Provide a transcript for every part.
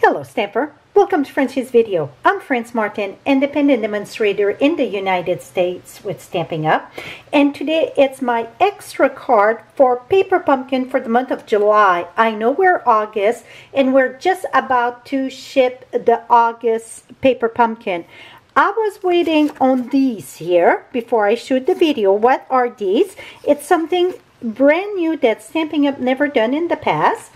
Hello Stamper, welcome to Frenchie's video. I'm France Martin, independent demonstrator in the United States with Stampin' Up. And today it's my extra card for Paper Pumpkin for the month of July. I know we're August and we're just about to ship the August Paper Pumpkin. I was waiting on these here before I shoot the video. What are these? It's something brand new that Stampin' Up never done in the past.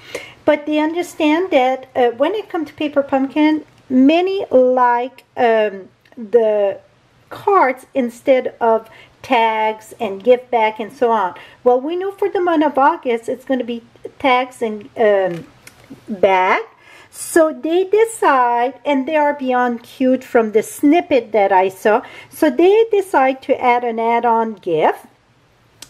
But they understand that when it comes to Paper Pumpkin, many like the cards instead of tags and gift back and so on. Well, we know for the month of August, it's going to be tags and bag. So they decide, and they are beyond cute from the snippet that I saw. So they decide to add an add-on gift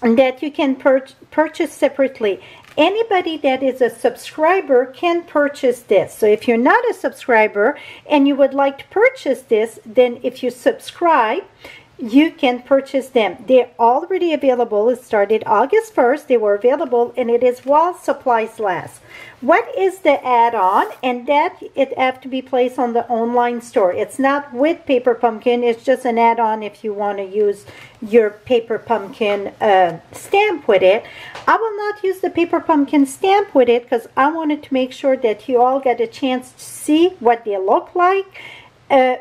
that you can purchase separately. Anybody that is a subscriber can purchase this. So if you're not a subscriber and you would like to purchase this, then if you subscribe, you can purchase them. They're already available. It started August 1st. They were available, and it is while supplies last. What is the add-on? And that it have to be placed on the online store. It's not with Paper Pumpkin. It's just an add-on if you want to use your Paper Pumpkin stamp with it. I will not use the Paper Pumpkin stamp with it because I wanted to make sure that you all get a chance to see what they look like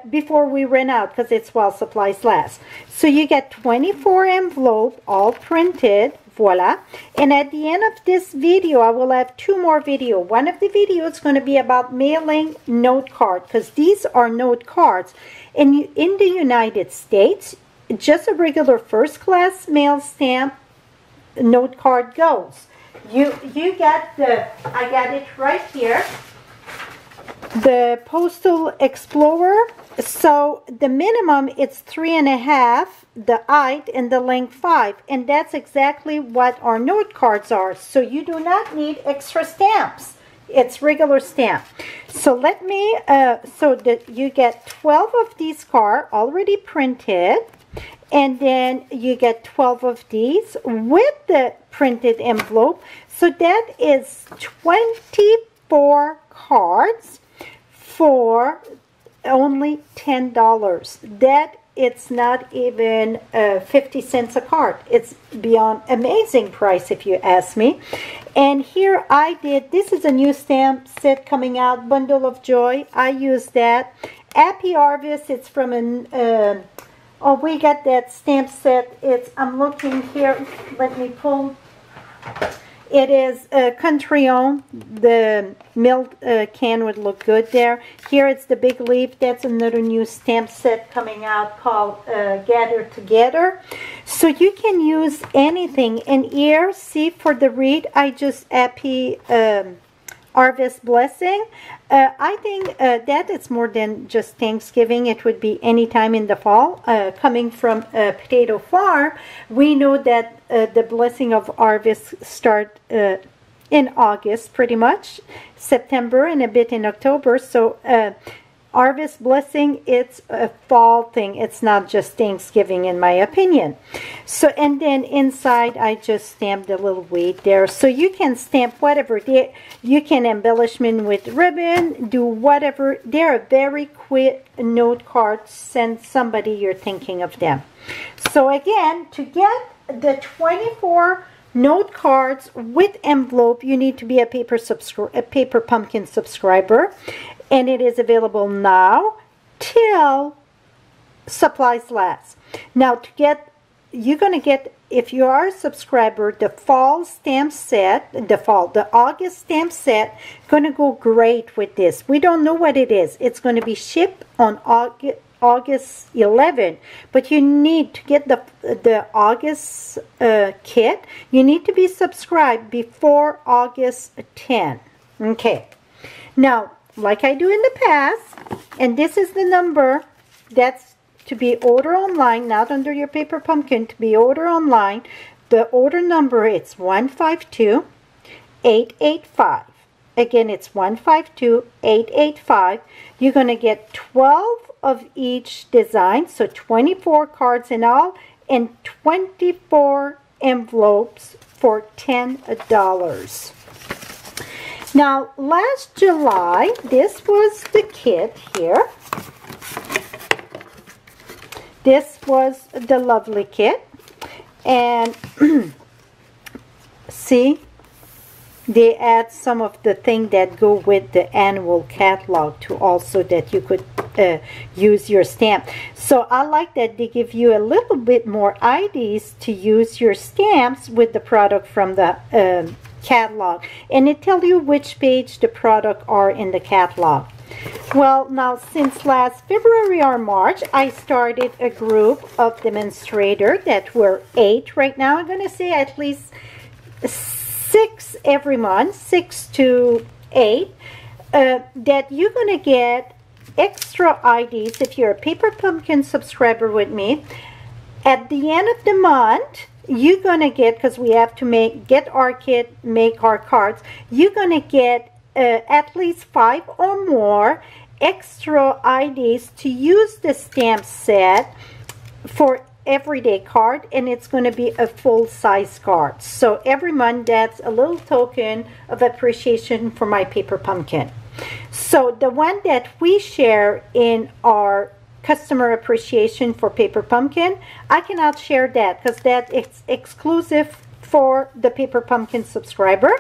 before we run out, because it's while supplies last. So you get 24 envelopes all printed. Voila. And at the end of this video, I will have two more videos. One of the videos is going to be about mailing note card, because these are note cards. And in the United States, just a regular first class mail stamp note card goes. You get the, I got it right here, the Postal Explorer. So the minimum it's 3.5, the height, and the length 5, and that's exactly what our note cards are. So you do not need extra stamps. It's regular stamp. So let me so that you get 12 of these cards already printed, and then you get 12 of these with the printed envelope. So that is 24 cards for only $10. That it's not even 50 cents a card. It's beyond amazing price if you ask me. And here I did, this is a new stamp set coming out, Bundle of Joy. I use that. Happy Harvest, it's from an oh, we got that stamp set. It's, I'm looking here, let me pull. It is country owned. The milk can would look good there. Here it's the big leaf. That's another new stamp set coming out called Gather Together. So you can use anything. And here, see, for the read, I just Happy Harvest Blessing. I think that it's more than just Thanksgiving. It would be any time in the fall. Coming from a potato farm, we know that the blessing of harvest start in August, pretty much, September, and a bit in October. So harvest blessing, it's a fall thing. It's not just Thanksgiving, in my opinion. So, and then inside, I just stamped a little weight there. So you can stamp whatever. You can embellishment with ribbon, do whatever. They're a very quick note card. Send somebody you're thinking of them. So again, to get the 24 note cards with envelope, you need to be a Paper Pumpkin subscriber. And it is available now till supplies last. Now to get, you're going to get, if you are a subscriber, the fall stamp set, the August stamp set, going to go great with this. We don't know what it is. It's going to be shipped on August 11, but you need to get the August kit. You need to be subscribed before August 10. Okay. Now, like I do in the past, and this is the number that's to be ordered online, not under your Paper Pumpkin, to be ordered online. The order number, it's 152-885. Again, it's 152-885. You're going to get 12 of each design, so 24 cards in all, and 24 envelopes for $10. Now, last July, this was the kit here. This was the lovely kit. And see, they add some of the things that go with the annual catalog to also that you could use your stamp. So I like that they give you a little bit more ideas to use your stamps with the product from the catalog. And it tells you which page the product are in the catalog. Well, now since last February or March, I started a group of demonstrators that were 8 right now. I'm going to say at least 6 every month, 6 to 8, that you're going to get extra IDs if you're a Paper Pumpkin subscriber with me. At the end of the month, you're going to get, because we have to get our kit, make our cards, you're going to get at least 5 or more extra IDs to use the stamp set for everyday card, and it's going to be a full-size card. So every month, that's a little token of appreciation for my Paper Pumpkin. So the one that we share in our customer appreciation for Paper Pumpkin, I cannot share that because that is exclusive for the Paper Pumpkin subscriber.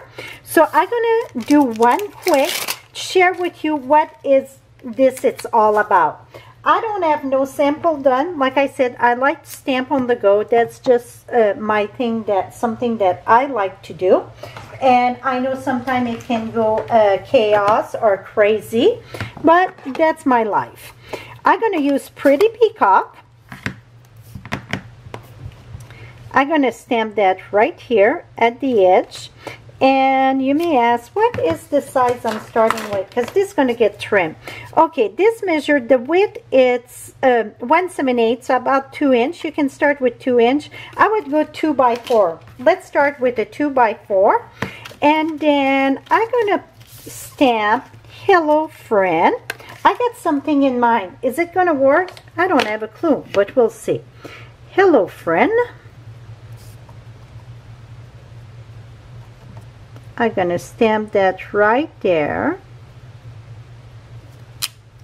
So I'm going to do one quick, share with you what is this it's all about. I don't have no sample done. Like I said, I like to stamp on the go. That's just my thing, that's something that I like to do. And I know sometimes it can go chaos or crazy, but that's my life. I'm going to use Pretty Peacock. I'm going to stamp that right here at the edge. And you may ask, what is the size I'm starting with? Because this is going to get trimmed. Okay, this measure, the width, it's 1/7/8, so about 2 inch. You can start with 2 inch. I would go 2 by 4. Let's start with a 2 by 4. And then I'm going to stamp Hello Friend. I got something in mind. Is it going to work? I don't have a clue, but we'll see. Hello Friend. I'm going to stamp that right there.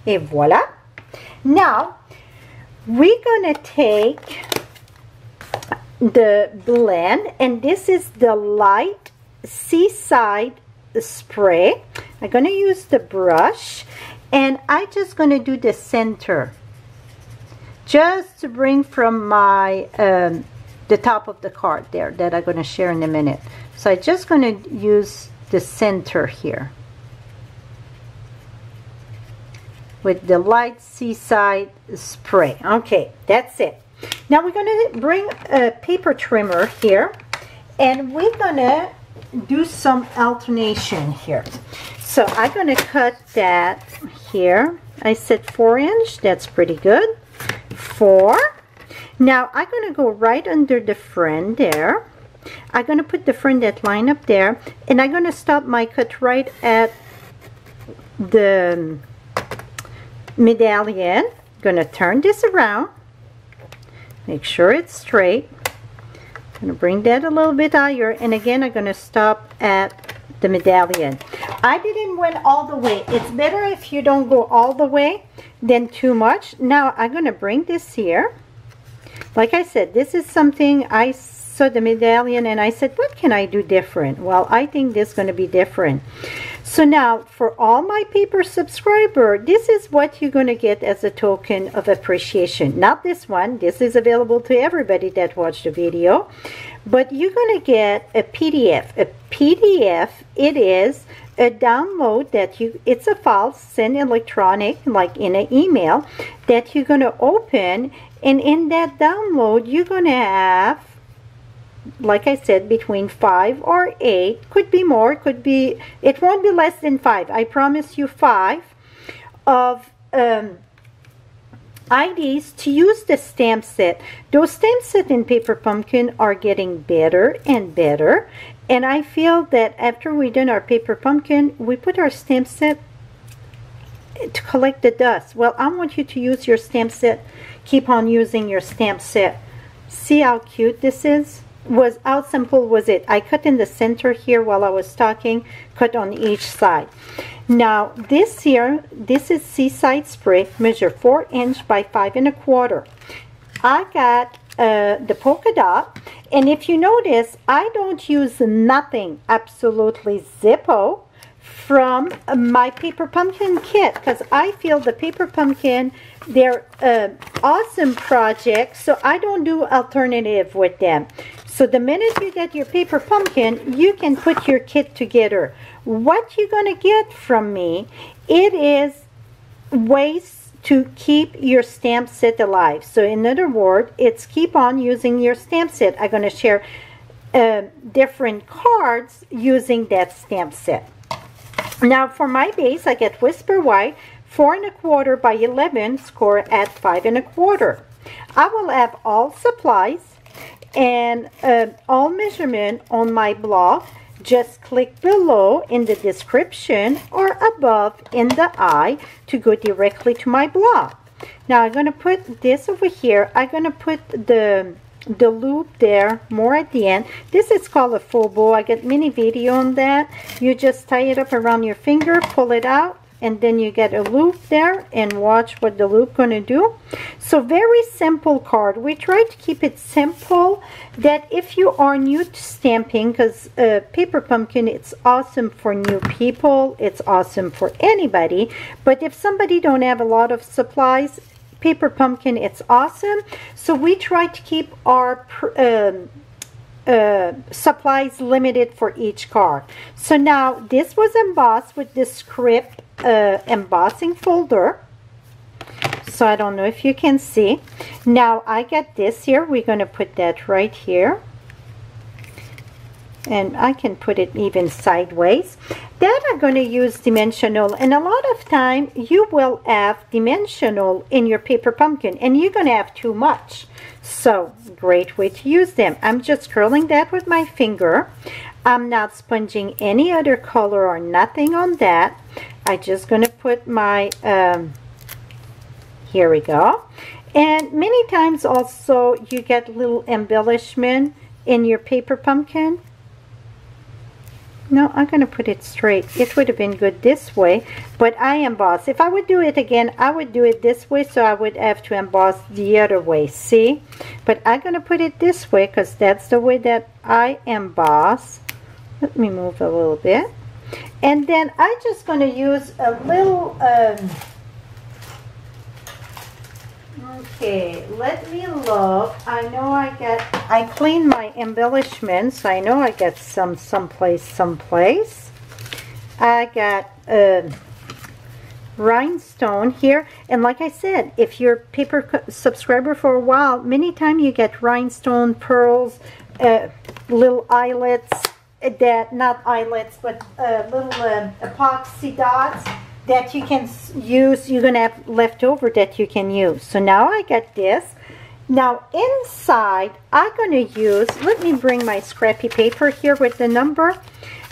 Et voila. Now, we're going to take the blend, and this is the light Seaside spray. I'm going to use the brush, and I'm just going to do the center. Just to bring from my, the top of the card there that I'm going to share in a minute. So I'm just going to use the center here with the light Seaside spray. Okay, that's it. Now we're going to bring a paper trimmer here, and we're going to do some alternation here. So I'm going to cut that here. I said 4 inch. That's pretty good. 4. Now I'm going to go right under the friend there. I'm going to put the friend that line up there, and I'm going to stop my cut right at the medallion. I'm going to turn this around, make sure it's straight. I'm going to bring that a little bit higher, and again I'm going to stop at the medallion. I didn't went all the way. It's better if you don't go all the way than too much. Now I'm going to bring this here. Like I said, this is something I saw the medallion and I said, what can I do different? Well, I think this is going to be different. So now for all my paper subscriber, this is what you're going to get as a token of appreciation. Not this one. This is available to everybody that watched the video. But you're going to get a PDF. A PDF, it is a download that it's a file sent electronic, like in an email, that you're going to open. And in that download, you're going to have, like I said, between 5 or 8, could be more, could be, it won't be less than 5. I promise you 5 of IDs to use the stamp set. Those stamp sets in Paper Pumpkin are getting better and better. And I feel that after we done our Paper Pumpkin, we put our stamp set to collect the dust. Well, I want you to use your stamp set. Keep on using your stamp set. See how cute this is? was, how simple was it? I cut in the center here while I was talking, cut on each side. Now this here, this is Seaside Spray, measure 4 inch by 5 1/4. I got the polka dot, and if you notice, I don't use nothing, absolutely zippo, from my paper pumpkin kit, because I feel the paper pumpkin, they're awesome projects, so I don't do alternative with them. So the minute you get your paper pumpkin, you can put your kit together. What you're going to get from me, it is ways to keep your stamp set alive. So in other words, it's keep on using your stamp set. I'm going to share different cards using that stamp set. Now for my base, I get Whisper White 4 1/4 by 11, score at 5 1/4. I will have all supplies and all measurement on my blog. Just click below in the description or above in the eye to go directly to my blog. Now I'm going to put this over here. I'm going to put the loop there more at the end. This is called a faux bow. I got mini video on that. You just tie it up around your finger, pull it out, and then you get a loop there, and watch what the loop gonna do. So very simple card. We try to keep it simple, that if you are new to stamping, because paper pumpkin, it's awesome for new people, it's awesome for anybody, but if somebody don't have a lot of supplies, paper pumpkin, it's awesome. So we try to keep our supplies limited for each card. So now this was embossed with the script embossing folder. So I don't know if you can see. Now I got this here. We're going to put that right here. And I can put it even sideways. That I'm going to use dimensional, and a lot of time you will have dimensional in your paper pumpkin, and you're going to have too much. So great way to use them. I'm just curling that with my finger. I'm not sponging any other color or nothing on that. I'm just going to put my here we go. And many times also you get little embellishment in your paper pumpkin. No, I'm going to put it straight. It would have been good this way, but I emboss. If I would do it again, I would do it this way, so I would have to emboss the other way, see? But I'm going to put it this way because that's the way that I emboss. Let me move a little bit. And then I'm just going to use a little... okay, let me look. I know I cleaned my embellishments. I know I got someplace. I got rhinestone here. And like I said, if you're a paper subscriber for a while, many times you get rhinestone, pearls, little eyelets, not eyelets, but little epoxy dots that you can use. You're going to have left over that you can use. So now I got this. Now inside I'm going to use, let me bring my scrappy paper here with the number,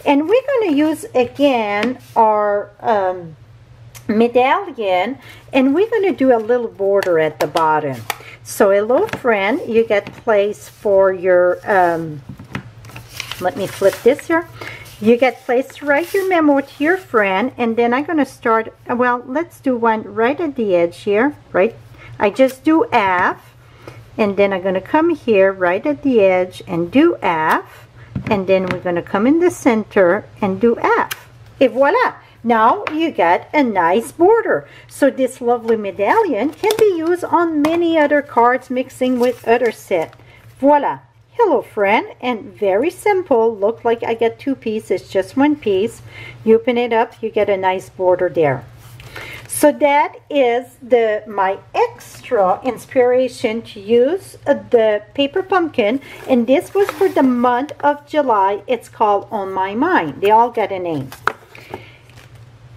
and we're going to use again our medallion, and we're going to do a little border at the bottom. So hello friend, you get place for your let me flip this here. You get place to write your memo to your friend, and then I'm going to start, well, let's do one right at the edge here, right? I just do F, and then I'm going to come here right at the edge and do F, and then we're going to come in the center and do F. Et voila! Now you get a nice border. So this lovely medallion can be used on many other cards mixing with other set. Voila! Hello friend, and very simple. Look like I get two pieces, just one piece. You open it up, you get a nice border there. So that is my extra inspiration to use the paper pumpkin, and this was for the month of July. It's called On My Mind. They all got a name.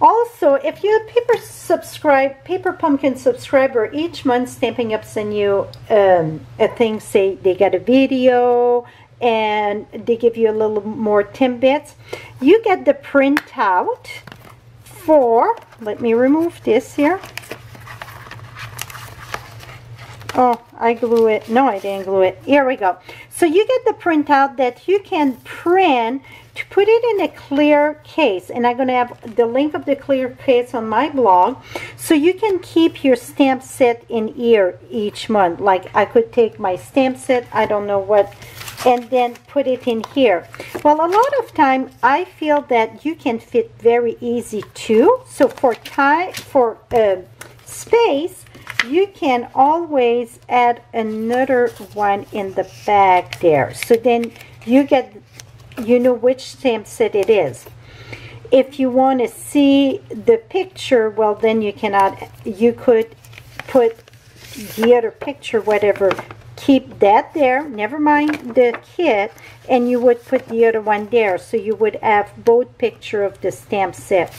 Also, if you're a paper pumpkin subscriber, each month Stampin' Up send you a thing, say they got a video and they give you a little more tidbits. You get the printout for, let me remove this here. Oh, I glue it. No, I didn't glue it. Here we go. So you get the printout that you can print to put it in a clear case. And I'm going to have the link of the clear case on my blog. So you can keep your stamp set in here each month. Like I could take my stamp set, I don't know what, and then put it in here. Well, a lot of time I feel that you can fit very easy too. So for space, you can always add another one in the back there. So then you know which stamp set it is. If you want to see the picture, well, then you could put the other picture, whatever, keep that there, never mind the kit, and you would put the other one there, so you would have both picture of the stamp set.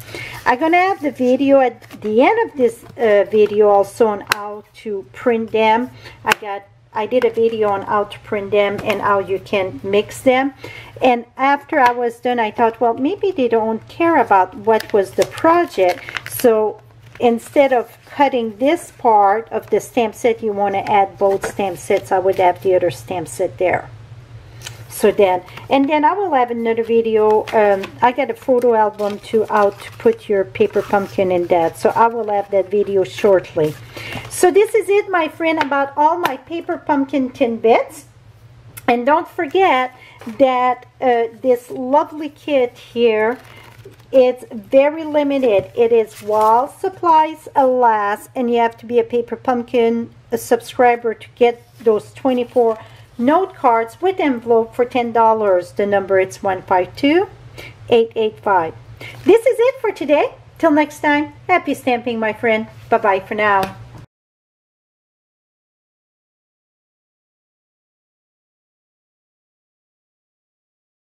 I'm gonna have the video at the end of this video also on how to print them. I did a video on how to print them and how you can mix them. And after I was done, I thought, well, maybe they don't care about what was the project. So instead of cutting this part of the stamp set, you want to add both stamp sets. I would have the other stamp set there. So then, and then I will have another video. I got a photo album to how to put your paper pumpkin in that. So I will have that video shortly. So this is it, my friend, about all my paper pumpkin tin bits. And don't forget that this lovely kit here, it's very limited. It is while supplies last, and you have to be a Paper Pumpkin subscriber to get those 24 note cards with envelope for $10. The number is 152885. This is it for today. Till next time, happy stamping, my friend. Bye-bye for now.